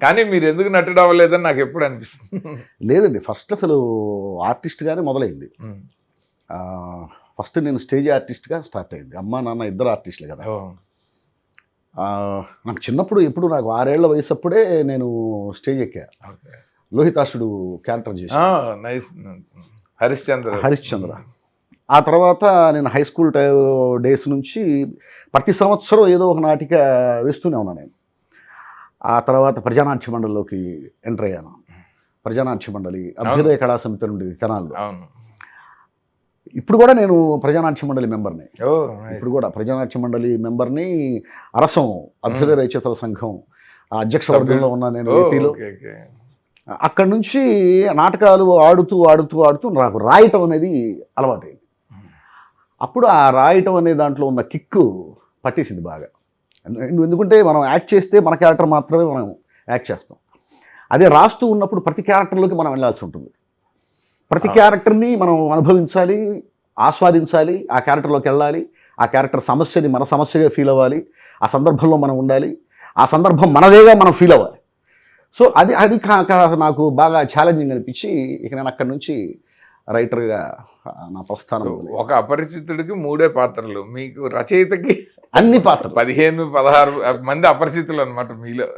కానీ మీరు ఎందుకు నటుడు అవ్వలేదని నాకు ఎప్పుడు అనిపిస్తుంది. లేదండి, ఫస్ట్ అసలు ఆర్టిస్ట్గానే మొదలైంది. హ్మ్. ఫస్ట్ నేను స్టేజ్ ఆర్టిస్ట్గా స్టార్ట్ అయింది. అమ్మ నాన్న ఇద్దరు ఆర్టిస్టులు కదా. ఓహ్! నాకు చిన్నప్పుడు ఎప్పుడు నాకు 6 ఏళ్ల వయసు అప్పుడే నేను స్టేజ్ ఎక్కా. ఓకే. లోహితాసుడు క్యారెక్టర్ చేసి నైస్. హరిశ్చంద్ర. హరిశ్చంద్ర. ఆ తర్వాత నేను హై స్కూల్ డేస్ నుంచి ప్రతి సంవత్సరం ఏదో ఒక నాటిక వేస్తూనే ఉన్నాను నేను. ఆ తర్వాత ప్రజానాట్య మండలిలోకి ఎంటర్ అయ్యాను. ప్రజానాట్య మండలి అభ్యుదయ కళా సమితి నుండి తెనాల్లో. అవును. ఇప్పుడు కూడా నేను ప్రజానాట్య మండలి మెంబర్ని. ఓహ్! ఇప్పుడు కూడా ప్రజానాట్య మండలి మెంబర్ని. అరసం అభ్యుదయ రచయితల సంఘం అధ్యక్ష వర్గంలో ఉన్నా నేను ఏపీలో. ఓకే. ఓకే. అక్కడి నుంచి నాటకాలు ఆడుతూ ఆడుతూ ఆడుతూ నాకు రాయటం అనేది అలవాటైంది. అప్పుడు ఆ రాయటం అనే దాంట్లో ఉన్న కిక్కు పట్టేసింది బాగా. ఎందుకంటే మనం యాక్ట్ చేస్తే మన క్యారెక్టర్ మాత్రమే మనం యాక్ట్ చేస్తాం. అదే రాస్తూ ఉన్నప్పుడు ప్రతి క్యారెక్టర్లోకి మనం వెళ్ళాల్సి ఉంటుంది. ప్రతి క్యారెక్టర్ని మనం అనుభవించాలి, ఆస్వాదించాలి, ఆ క్యారెక్టర్లోకి వెళ్ళాలి, ఆ క్యారెక్టర్ సమస్యని మన సమస్యగా ఫీల్ అవ్వాలి, ఆ సందర్భంలో మనం ఉండాలి, ఆ సందర్భం మనదేగా మనం ఫీల్ అవ్వాలి. సో అది అది నాకు బాగా ఛాలెంజింగ్ అనిపించి ఇక నేను అక్కడి నుంచి రైటర్గా నా ప్రస్థానం. ఒక అపరిచితుడికి 3 పాత్రలు, మీకు రచయితకి అన్ని పాత్రలు 15, 16 మంది అపరిచితులు అనమాట మీలో.